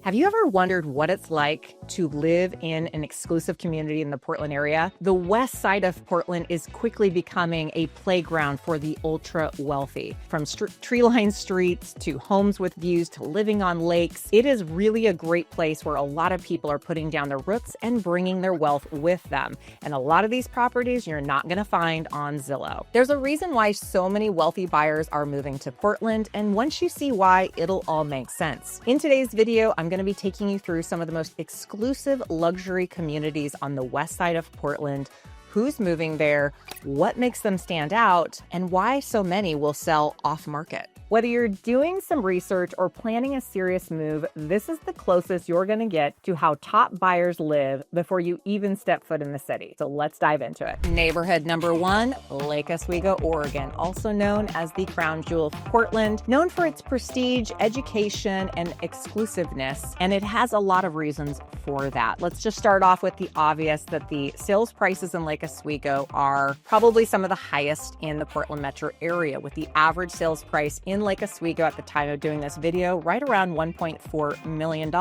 Have you ever wondered what it's like to live in an exclusive community in the Portland area? The west side of Portland is quickly becoming a playground for the ultra wealthy. From tree-lined streets to homes with views to living on lakes, it is really a great place where a lot of people are putting down their roots and bringing their wealth with them. And a lot of these properties you're not going to find on Zillow. There's a reason why so many wealthy buyers are moving to Portland, and once you see why, it'll all make sense. In today's video, I'm going to be taking you through some of the most exclusive luxury communities on the west side of Portland, who's moving there, what makes them stand out, and why so many will sell off market. Whether you're doing some research or planning a serious move, this is the closest you're going to get to how top buyers live before you even step foot in the city. So let's dive into it. Neighborhood number 1, Lake Oswego, Oregon, also known as the crown jewel of Portland, known for its prestige, education, and exclusiveness. And it has a lot of reasons for that. Let's just start off with the obvious that the sales prices in Lake Oswego are probably some of the highest in the Portland metro area, with the average sales price in Lake Oswego at the time of doing this video right around $1.4 million,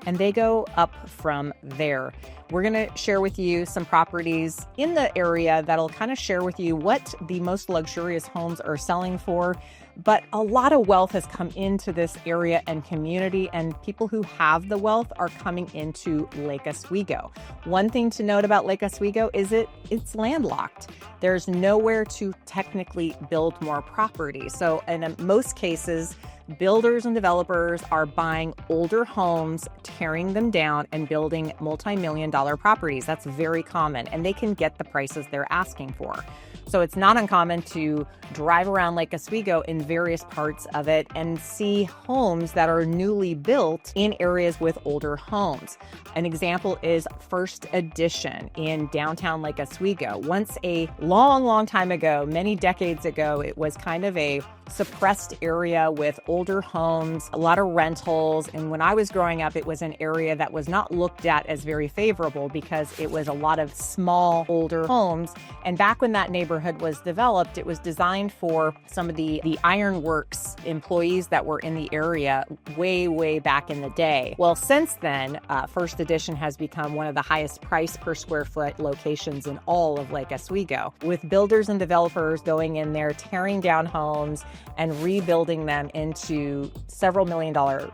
and they go up from there. We're going to share with you some properties in the area that'll kind of share with you what the most luxurious homes are selling for. But a lot of wealth has come into this area and community, and people who have the wealth are coming into Lake Oswego. One thing to note about Lake Oswego is it's landlocked. There's nowhere to technically build more property. So in most cases, builders and developers are buying older homes, tearing them down, and building multi-million-dollar properties. That's very common, and they can get the prices they're asking for. So it's not uncommon to drive around Lake Oswego in various parts of it and see homes that are newly built in areas with older homes. An example is First Edition in downtown Lake Oswego. Once a long time ago, many decades ago, it was kind of a suppressed area with older homes, a lot of rentals. And when I was growing up, it was an area that was not looked at as very favorable because it was a lot of small, older homes. And back when that neighborhood was developed, it was designed for some of the ironworks employees that were in the area way back in the day. Well, since then, First Edition has become one of the highest price per square foot locations in all of Lake Oswego, with builders and developers going in there, tearing down homes and rebuilding them into several $1 million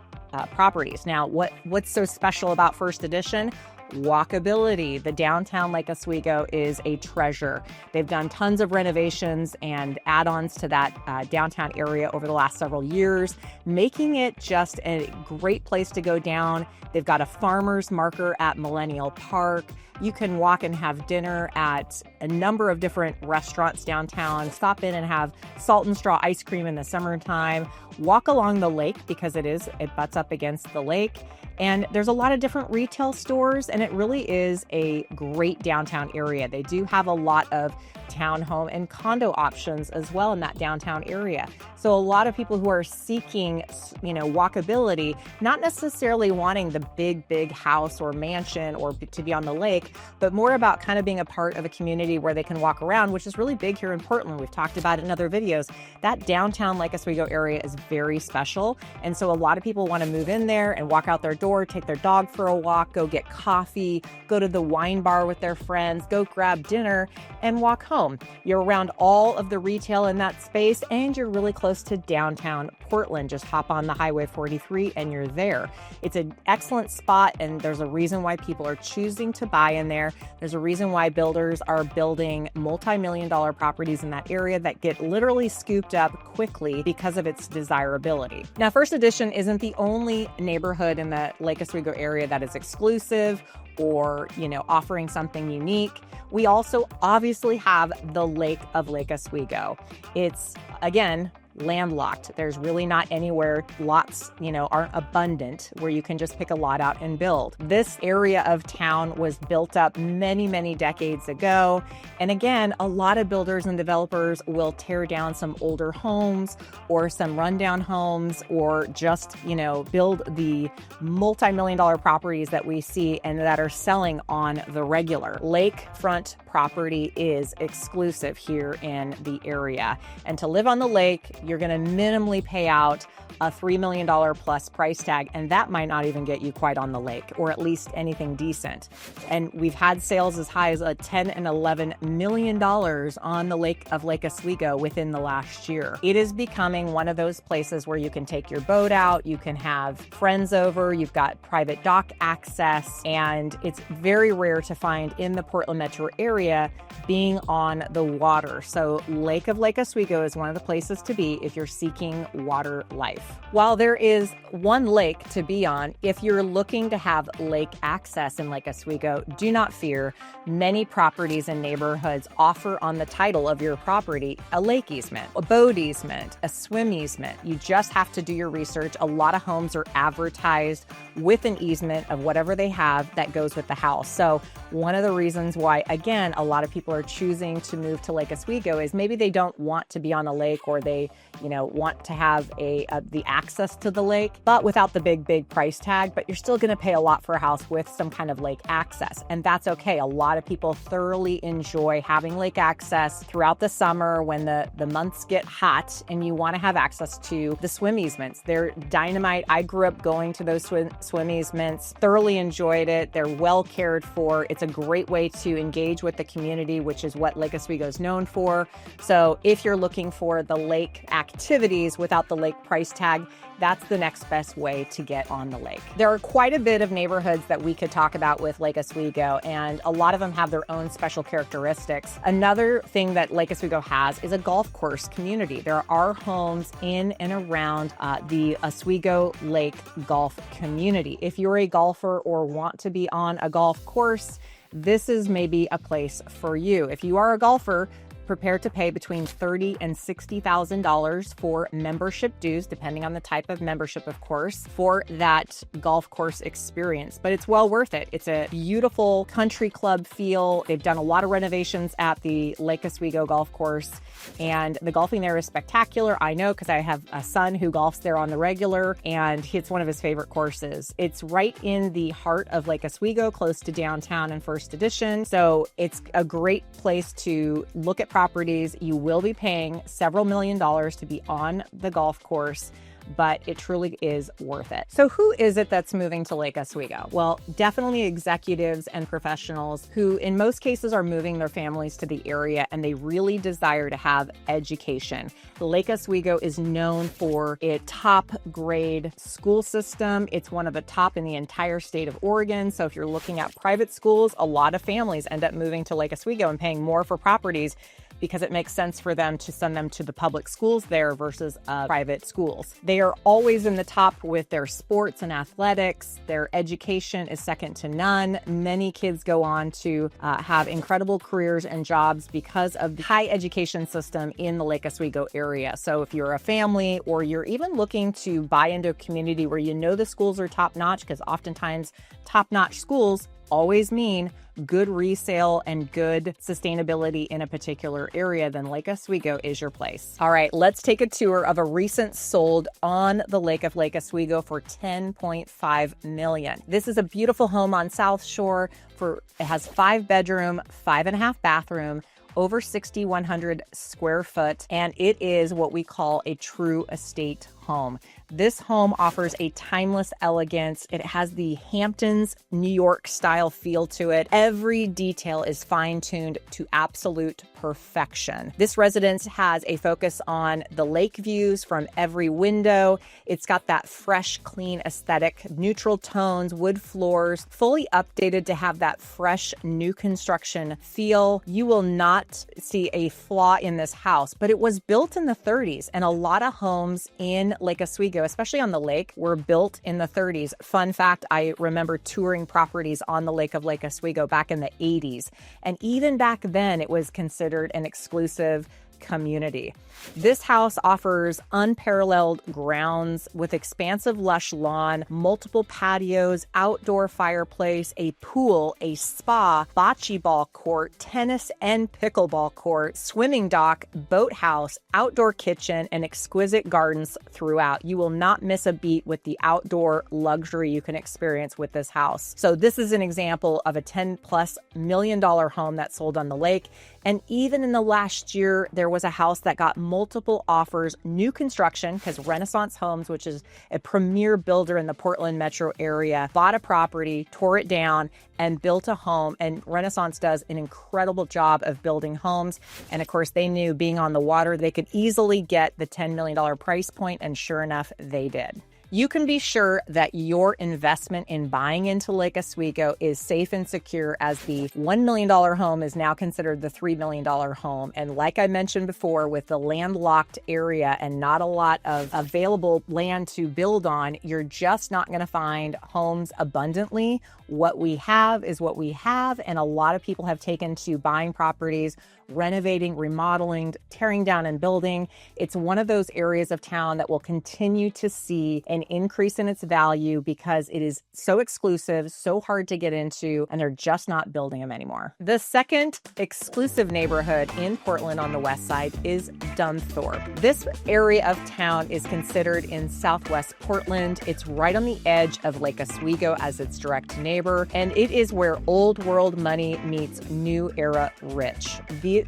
properties. Now, what's so special about First Edition? Walkability. The downtown Lake Oswego is a treasure. They've done tons of renovations and add-ons to that downtown area over the last several years, making it just a great place to go down. They've got a farmer's market at Millennial Park. You can walk and have dinner at a number of different restaurants downtown, stop in and have salt and straw ice cream in the summertime, walk along the lake because it butts up against the lake. And there's a lot of different retail stores, and it really is a great downtown area. They do have a lot of townhome and condo options as well in that downtown area. So a lot of people who are seeking, walkability, not necessarily wanting the big house or mansion or to be on the lake, but more about kind of being a part of a community where they can walk around, which is really big here in Portland. We've talked about it in other videos. That downtown Lake Oswego area is very special. And so a lot of people want to move in there and walk out their door, take their dog for a walk, go get coffee, go to the wine bar with their friends, go grab dinner, and walk home. You're around all of the retail in that space, and you're really close to downtown Portland. Just hop on the Highway 43 and you're there. It's an excellent spot, and there's a reason why people are choosing to buy in there. There's a reason why builders are building multi-million-dollar properties in that area that get literally scooped up quickly because of its desirability. Now, First Edition isn't the only neighborhood in the Lake Oswego area that is exclusive or, offering something unique. We also obviously have the Lake of Lake Oswego. It's, again, landlocked. There's really not anywhere lots, aren't abundant where you can just pick a lot out and build. This area of town was built up many decades ago. And again, a lot of builders and developers will tear down some older homes or some rundown homes or just, build the multi-million-dollar properties that we see and that are selling on the regular. Lakefront property is exclusive here in the area. And to live on the lake, You're going to minimally pay out a $3 million plus price tag, and that might not even get you quite on the lake, or at least anything decent. And we've had sales as high as a $10 and $11 million on the lake of Lake Oswego within the last year. It is becoming one of those places where you can take your boat out, you can have friends over, you've got private dock access, and it's very rare to find in the Portland metro area being on the water. So Lake of Lake Oswego is one of the places to be if you're seeking water life. While there is one lake to be on, if you're looking to have lake access in Lake Oswego, do not fear. Many properties and neighborhoods offer on the title of your property a lake easement, a boat easement, a swim easement. You just have to do your research. A lot of homes are advertised with an easement of whatever they have that goes with the house. So one of the reasons why, again, a lot of people are choosing to move to Lake Oswego is maybe they don't want to be on a lake, or they, want to have the access to the lake, but without the big price tag. But you're still going to pay a lot for a house with some kind of lake access, and that's okay. A lot of people thoroughly enjoy having lake access throughout the summer when the months get hot and you want to have access to the swim easements. They're dynamite. I grew up going to those swim easements, thoroughly enjoyed it. They're well cared for. It's a great way to engage with the community, which is what Lake Oswego is known for. So if you're looking for the lake activities without the lake price tag, that's the next best way to get on the lake. There are quite a bit of neighborhoods that we could talk about with Lake Oswego, and a lot of them have their own special characteristics. Another thing that Lake Oswego has is a golf course community. There are homes in and around the Oswego Lake golf community. If you're a golfer or want to be on a golf course, this is maybe a place for you. If you are a golfer, prepare to pay between $30,000 and $60,000 for membership dues, depending on the type of membership, of course, for that golf course experience. But it's well worth it. It's a beautiful country club feel. They've done a lot of renovations at the Lake Oswego golf course, and the golfing there is spectacular. I know because I have a son who golfs there on the regular, and it's one of his favorite courses. It's right in the heart of Lake Oswego, close to downtown and First Edition. So it's a great place to look at properties. You will be paying several $1 million to be on the golf course, but it truly is worth it. So who is it that's moving to Lake Oswego? Well, definitely executives and professionals who in most cases are moving their families to the area, and they really desire to have education. Lake Oswego is known for a top grade school system. It's one of the top in the entire state of Oregon. So if you're looking at private schools, a lot of families end up moving to Lake Oswego and paying more for properties because it makes sense for them to send them to the public schools there versus private schools. They are always in the top with their sports and athletics. Their education is second to none. Many kids go on to have incredible careers and jobs because of the high education system in the Lake Oswego area. So if you're a family, or you're even looking to buy into a community where you know the schools are top-notch, because oftentimes top-notch schools always mean good resale and good sustainability in a particular area, then Lake Oswego is your place. All right, let's take a tour of a recent sold on the lake of Lake Oswego for $10.5 million. This is a beautiful home on South Shore. It has 5-bedroom, 5.5 bathroom, over 6,100 square foot, and it is what we call a true estate home. This home offers a timeless elegance. It has the Hamptons, New York style feel to it. Every detail is fine-tuned to absolute perfection. This residence has a focus on the lake views from every window. It's got that fresh, clean aesthetic, neutral tones, wood floors, fully updated to have that fresh, new construction feel. You will not see a flaw in this house, but it was built in the 30s, and a lot of homes in Lake Oswego, especially on the lake, were built in the 30s. Fun fact, I remember touring properties on the lake of Lake Oswego back in the 80s. And even back then, it was considered an exclusive community. This house offers unparalleled grounds with expansive lush lawn, multiple patios, outdoor fireplace, a pool, a spa, bocce ball court, tennis and pickleball court, swimming dock, boathouse, outdoor kitchen, and exquisite gardens throughout. You will not miss a beat with the outdoor luxury you can experience with this house. So this is an example of a $10+ million home that sold on the lake. And even in the last year, there there was a house that got multiple offers, new construction, because Renaissance Homes, which is a premier builder in the Portland metro area, bought a property, tore it down, and built a home. And Renaissance does an incredible job of building homes. And of course, they knew being on the water, they could easily get the $10 million price point, and sure enough, they did. You can be sure that your investment in buying into Lake Oswego is safe and secure, as the $1 million home is now considered the $3 million home. And like I mentioned before, with the landlocked area and not a lot of available land to build on, you're just not going to find homes abundantly. What we have is what we have, and a lot of people have taken to buying properties, renovating, remodeling, tearing down and building. It's one of those areas of town that will continue to see an increase in its value because it is so exclusive, so hard to get into, and they're just not building them anymore. The second exclusive neighborhood in Portland on the west side is Dunthorpe. This area of town is considered in southwest Portland. It's right on the edge of Lake Oswego as its direct neighbor, and it is where old world money meets new era rich.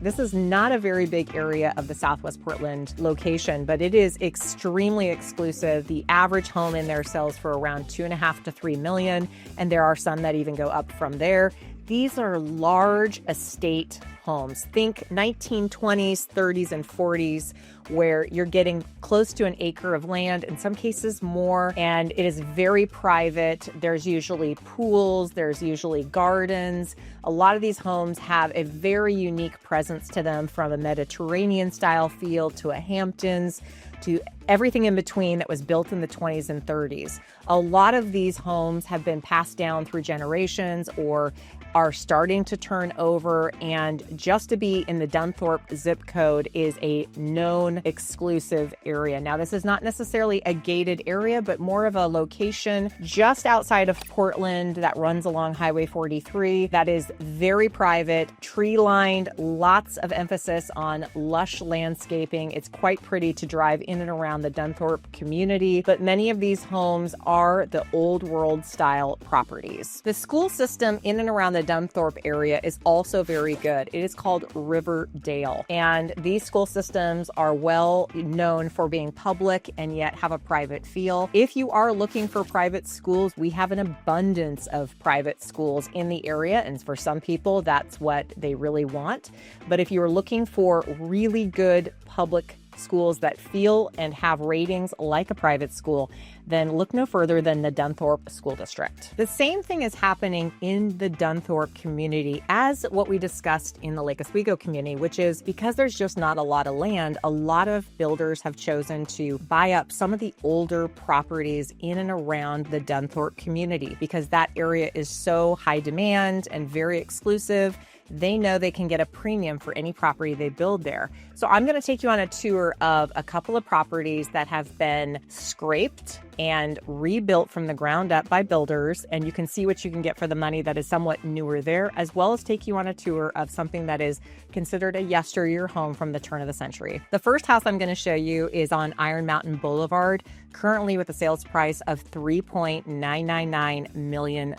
This is not a very big area of the southwest Portland location, but it is extremely exclusive. The average home in there sells for around $2.5 to $3 million, and there are some that even go up from there. These are large estate homes. Think 1920s, 30s, and 40s, where you're getting close to an acre of land, in some cases more, and it is very private. There's usually pools, there's usually gardens. A lot of these homes have a very unique presence to them, from a Mediterranean style feel to a Hamptons to everything in between that was built in the 20s and 30s. A lot of these homes have been passed down through generations or are starting to turn over, and just to be in the Dunthorpe zip code is a known exclusive area. Now, this is not necessarily a gated area, but more of a location just outside of Portland that runs along Highway 43 that is very private, tree-lined, lots of emphasis on lush landscaping. It's quite pretty to drive in and around the Dunthorpe community, but many of these homes are the old world style properties. The school system in and around the Dunthorpe area is also very good. It is called Riverdale, and these school systems are well known for being public and yet have a private feel. If you are looking for private schools, we have an abundance of private schools in the area, and for some people, that's what they really want. But if you are looking for really good public schools that feel and have ratings like a private school, then look no further than the Dunthorpe School District. The same thing is happening in the Dunthorpe community as what we discussed in the Lake Oswego community, which is because there's just not a lot of land, a lot of builders have chosen to buy up some of the older properties in and around the Dunthorpe community because that area is so high demand and very exclusive. They know they can get a premium for any property they build there. So I'm going to take you on a tour of a couple of properties that have been scraped and rebuilt from the ground up by builders, and you can see what you can get for the money that is somewhat newer there, as well as take you on a tour of something that is considered a yesteryear home from the turn of the century. The first house I'm going to show you is on Iron Mountain Boulevard, currently with a sales price of $3.999 million.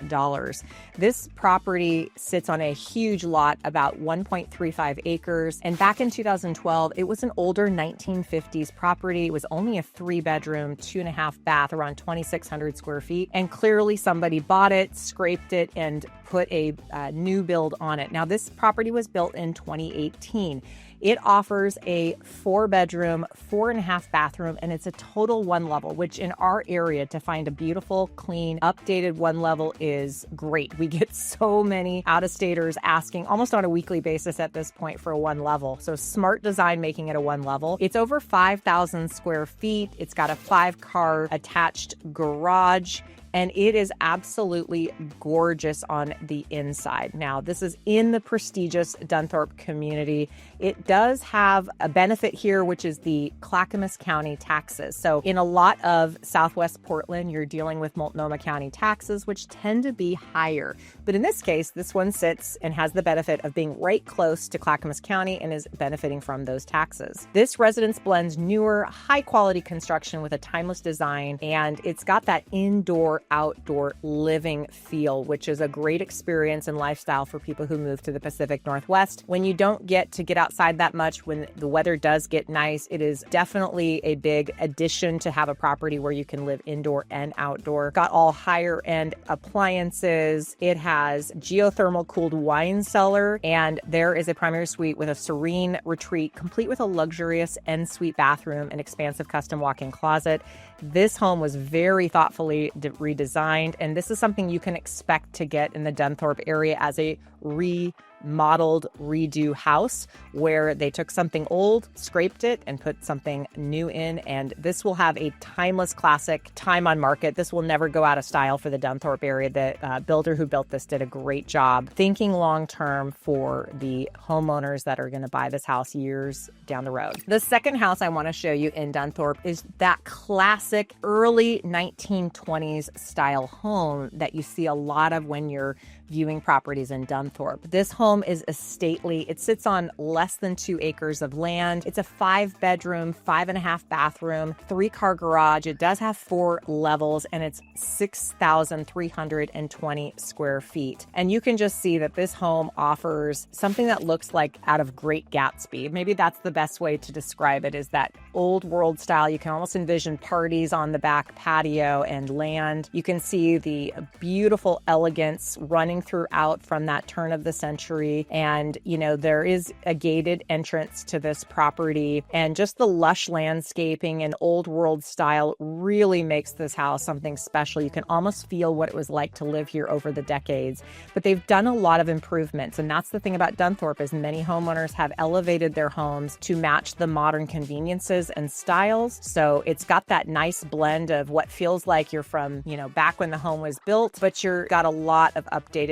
This property sits on a huge lot, about 1.35 acres, and back in 2012, it was an older 1950s property. It was only a 3-bedroom, 2.5 bath, around 2,600 square feet, and clearly somebody bought it, scraped it, and put a new build on it. Now, this property was built in 2018. It offers a 4-bedroom, 4.5 bathroom, and it's a total one level, which in our area to find a beautiful, clean, updated one level is great. We get so many out-of-staters asking almost on a weekly basis at this point for a one level. So smart design making it a one level. It's over 5,000 square feet. It's got a 5-car attached garage, and it is absolutely gorgeous on the inside. Now, this is in the prestigious Dunthorpe community. It does have a benefit here, which is the Clackamas County taxes. So in a lot of Southwest Portland, you're dealing with Multnomah County taxes, which tend to be higher. But in this case, this one sits and has the benefit of being right close to Clackamas County and is benefiting from those taxes. This residence blends newer, high-quality construction with a timeless design, and it's got that indoor outdoor living feel, which is a great experience and lifestyle for people who move to the Pacific Northwest. When you don't get to get outside that much, when the weather does get nice, it is definitely a big addition to have a property where you can live indoor and outdoor. Got all higher end appliances. It has geothermal cooled wine cellar, and there is a primary suite with a serene retreat, complete with a luxurious en-suite bathroom and expansive custom walk-in closet. This home was very thoughtfully redesigned, and this is something you can expect to get in the Dunthorpe area as a remodeled, redo house where they took something old, scraped it, and put something new in. And this will have a timeless classic time on market. This will never go out of style for the Dunthorpe area. The builder who built this did a great job thinking long term for the homeowners that are going to buy this house years down the road. The second house I want to show you in Dunthorpe is that classic early 1920s style home that you see a lot of when you're viewing properties in Dunthorpe. This home is a stately. It sits on less than 2 acres of land. It's a 5-bedroom, 5.5 bathroom, 3-car garage. It does have 4 levels, and it's 6,320 square feet. And you can just see that this home offers something that looks like out of Great Gatsby. Maybe that's the best way to describe it, is that old world style. You can almost envision parties on the back patio and land. You can see the beautiful elegance running throughout from that turn of the century. And, you know, there is a gated entrance to this property, and just the lush landscaping and old world style really makes this house something special. You can almost feel what it was like to live here over the decades. But they've done a lot of improvements. And that's the thing about Dunthorpe, is many homeowners have elevated their homes to match the modern conveniences and styles. So it's got that nice blend of what feels like you're from, you know, back when the home was built, but you're got a lot of updated.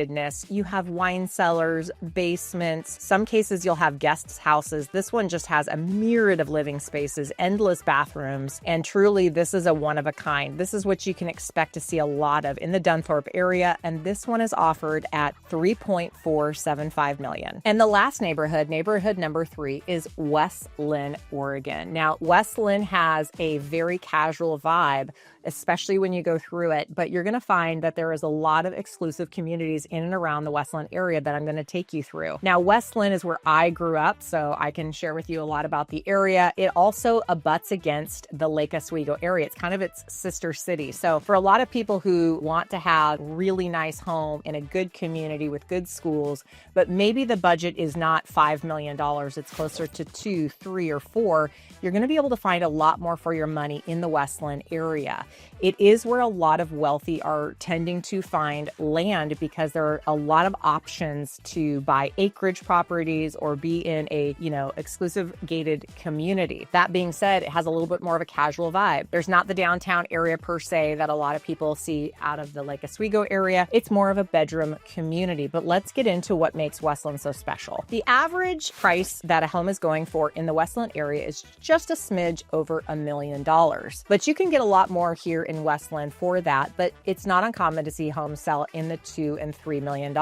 You have wine cellars, basements. Some cases you'll have guest houses. This one just has a myriad of living spaces, endless bathrooms, and truly this is a one of a kind. This is what you can expect to see a lot of in the Dunthorpe area, and this one is offered at $3.475 million. And the last neighborhood number 3, is West Linn, Oregon. Now, West Linn has a very casual vibe, especially when you go through it, but you're going to find that there is a lot of exclusive communities in and around the West Linn area that I'm going to take you through. Now, West Linn is where I grew up, so I can share with you a lot about the area. It also abuts against the Lake Oswego area. It's kind of its sister city. So for a lot of people who want to have a really nice home in a good community with good schools, but maybe the budget is not $5 million, it's closer to 2, 3, or 4, you're going to be able to find a lot more for your money in the West Linn area. It is where a lot of wealthy are tending to find land, because there are a lot of options to buy acreage properties or be in a, you know, exclusive gated community. That being said, it has a little bit more of a casual vibe. There's not the downtown area per se that a lot of people see out of the Lake Oswego area. It's more of a bedroom community. But let's get into what makes West Linn so special. The average price that a home is going for in the West Linn area is just a smidge over $1 million. But you can get a lot more here in West Linn for that, but it's not uncommon to see homes sell in the $2 and $3 million.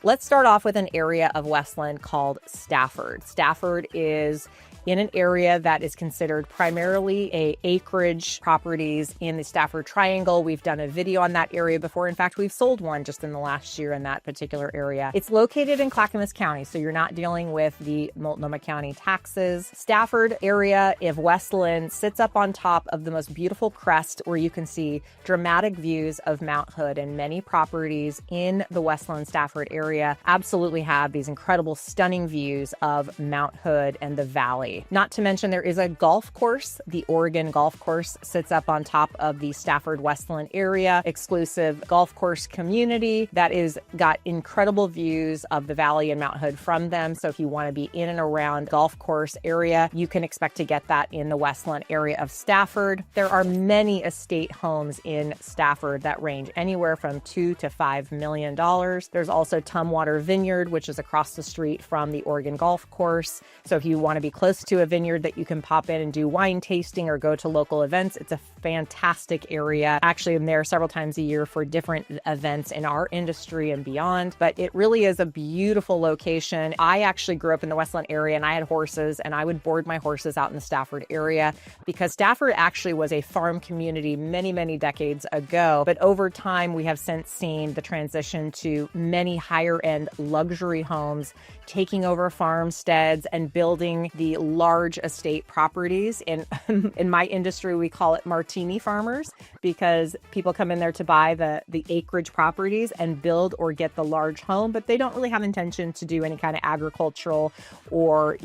Let's start off with an area of West Linn called Stafford. Stafford is in an area that is considered primarily acreage properties in the Stafford Triangle. We've done a video on that area before. In fact, we've sold one just in the last year in that particular area. It's located in Clackamas County, so you're not dealing with the Multnomah County taxes. Stafford area of West Linn sits up on top of the most beautiful crest where you can see dramatic views of Mount Hood, and many properties in the West Linn Stafford area absolutely have these incredible, stunning views of Mount Hood and the valley. Not to mention there is a golf course. The Oregon golf course sits up on top of the Stafford West Linn area, exclusive golf course community that is got incredible views of the valley and Mount Hood from them. So if you want to be in and around golf course area, you can expect to get that in the West Linn area of Stafford. There are many estate homes in Stafford that range anywhere from $2 to $5 million. There's also Tumwater Vineyard, which is across the street from the Oregon golf course. So if you want to be close next to a vineyard that you can pop in and do wine tasting or go to local events. It's a fantastic area. Actually, I'm there several times a year for different events in our industry and beyond, but it really is a beautiful location. I actually grew up in the Westland area and I had horses, and I would board my horses out in the Stafford area because Stafford actually was a farm community many, many decades ago. But over time, we have since seen the transition to many higher end luxury homes taking over farmsteads and building the large estate properties. In my industry, we call it martini farmers because people come in there to buy the acreage properties and build or get the large home, but they don't really have intention to do any kind of agricultural or,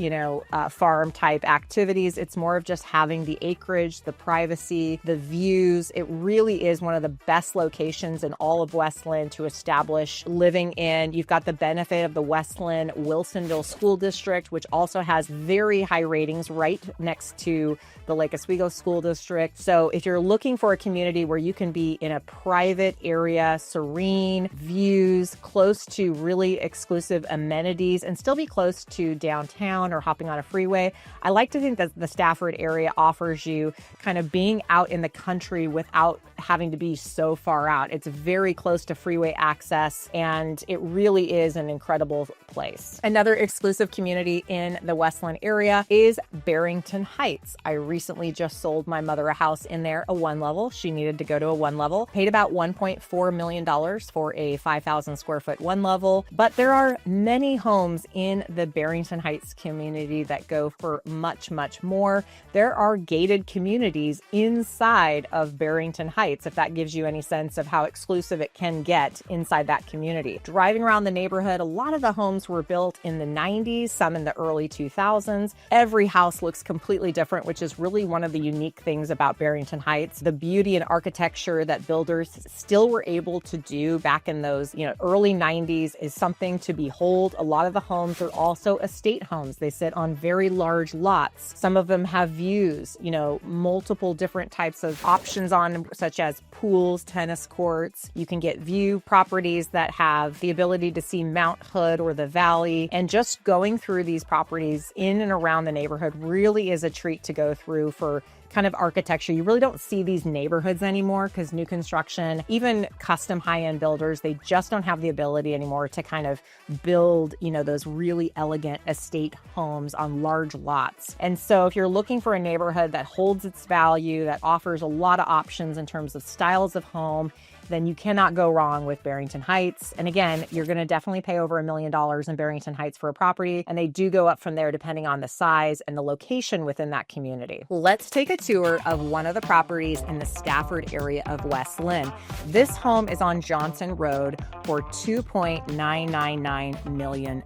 farm type activities. It's more of just having the acreage, the privacy, the views. It really is one of the best locations in all of Westland to establish living in. You've got the benefit of the Westland Wilsonville School District, which also has very high ratings right next to the Lake Oswego School District. So if you're looking for a community where you can be in a private area, serene views, close to really exclusive amenities, and still be close to downtown or hopping on a freeway, I like to think that the Stafford area offers you kind of being out in the country without having to be so far out. It's very close to freeway access, and it really is an incredible place. Another exclusive community in the Westland area is Barrington Heights. I recently just sold my mother a house in there, a one level. She needed to go to a one level. Paid about $1.4 million for a 5,000 square foot one level. But there are many homes in the Barrington Heights community that go for much, much more. There are gated communities inside of Barrington Heights, if that gives you any sense of how exclusive it can get inside that community. Driving around the neighborhood, a lot of the homes were built in the 90s, some in the early 2000s. Every house looks completely different, which is really one of the unique things about Barrington Heights. The beauty and architecture that builders still were able to do back in those, early 90s is something to behold. A lot of the homes are also estate homes. They sit on very large lots. Some of them have views, multiple different types of options on them, such as pools, tennis courts. You can get view properties that have the ability to see Mount Hood or the valley. And just going through these properties in and around the neighborhood really is a treat to go through for kind of architecture. You really don't see these neighborhoods anymore because new construction, even custom high-end builders, they just don't have the ability anymore to kind of build, those really elegant estate homes on large lots. And so if you're looking for a neighborhood that holds its value, that offers a lot of options in terms of styles of home, then you cannot go wrong with Barrington Heights. And again, you're going to definitely pay over $1 million in Barrington Heights for a property, and they do go up from there depending on the size and the location within that community. Let's take a tour of one of the properties in the Stafford area of West Linn. This home is on Johnson Road for $2.999 million.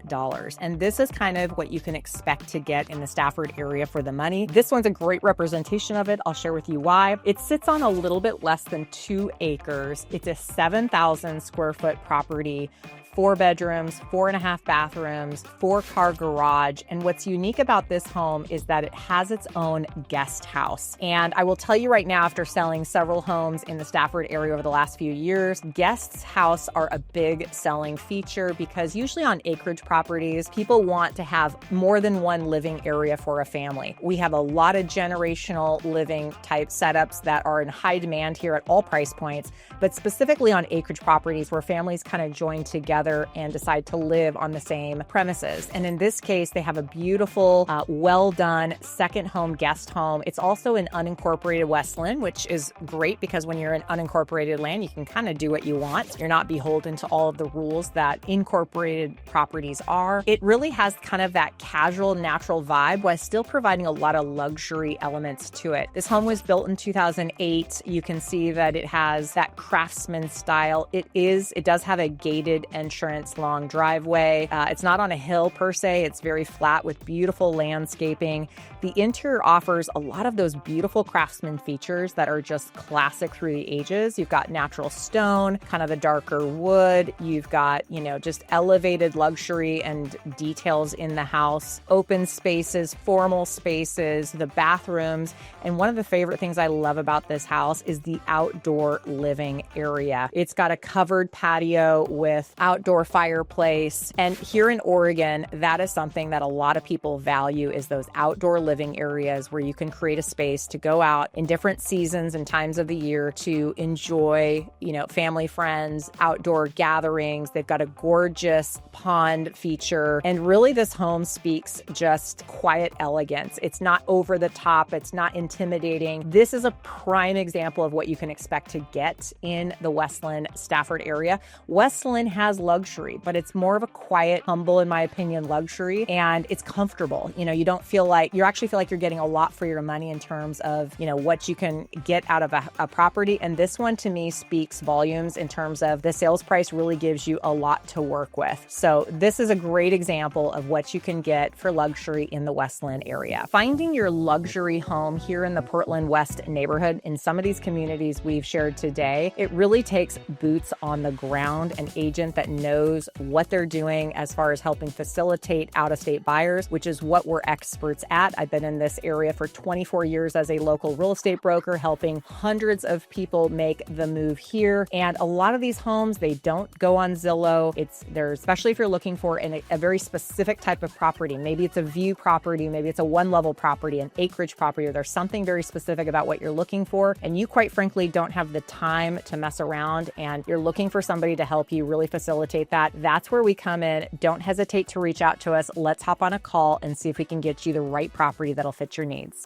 And this is kind of what you can expect to get in the Stafford area for the money. This one's a great representation of it. I'll share with you why. It sits on a little bit less than 2 acres. It's a 7,000 square foot property, 4 bedrooms, 4.5 bathrooms, 4-car garage. And what's unique about this home is that it has its own guest house. And I will tell you right now, after selling several homes in the Stafford area over the last few years, guest house are a big selling feature because usually on acreage properties, people want to have more than one living area for a family. We have a lot of generational living type setups that are in high demand here at all price points, but specifically on acreage properties where families kind of join together and decide to live on the same premises. And in this case, they have a beautiful, well done second home, guest home. It's also in unincorporated West Linn, which is great because when you're in unincorporated land, you can kind of do what you want. You're not beholden to all of the rules that incorporated properties are. It really has kind of that casual, natural vibe while still providing a lot of luxury elements to it. This home was built in 2008. You can see that it has that craftsman style. It does have a gated entrance, long driveway. It's not on a hill per se. It's very flat with beautiful landscaping. The interior offers a lot of those beautiful craftsman features that are just classic through the ages. You've got natural stone, kind of a darker wood. You've got, just elevated luxury and details in the house, open spaces, formal spaces, the bathrooms. And one of the favorite things I love about this house is the outdoor living area. It's got a covered patio with outdoor outdoor fireplace. And here in Oregon, that is something that a lot of people value, is those outdoor living areas where you can create a space to go out in different seasons and times of the year to enjoy, family, friends, outdoor gatherings. They've got a gorgeous pond feature. And really this home speaks just quiet elegance. It's not over the top. It's not intimidating. This is a prime example of what you can expect to get in the West Linn, Stafford area. West Linn has luxury, but it's more of a quiet, humble, in my opinion, luxury. And it's comfortable. You don't feel like, you actually feel like you're getting a lot for your money in terms of, what you can get out of a property. And this one to me speaks volumes in terms of the sales price really gives you a lot to work with. So this is a great example of what you can get for luxury in the West Linn area. Finding your luxury home here in the Portland West neighborhood in some of these communities we've shared today, it really takes boots on the ground, an agent that knows what they're doing as far as helping facilitate out-of-state buyers, which is what we're experts at. I've been in this area for 24 years as a local real estate broker, helping hundreds of people make the move here. And a lot of these homes, they don't go on Zillow. Especially if you're looking for a very specific type of property. Maybe it's a view property, maybe it's a one-level property, an acreage property, or there's something very specific about what you're looking for. And you quite frankly don't have the time to mess around and you're looking for somebody to help you really facilitate that. That's where we come in. Don't hesitate to reach out to us. Let's hop on a call and see if we can get you the right property that'll fit your needs.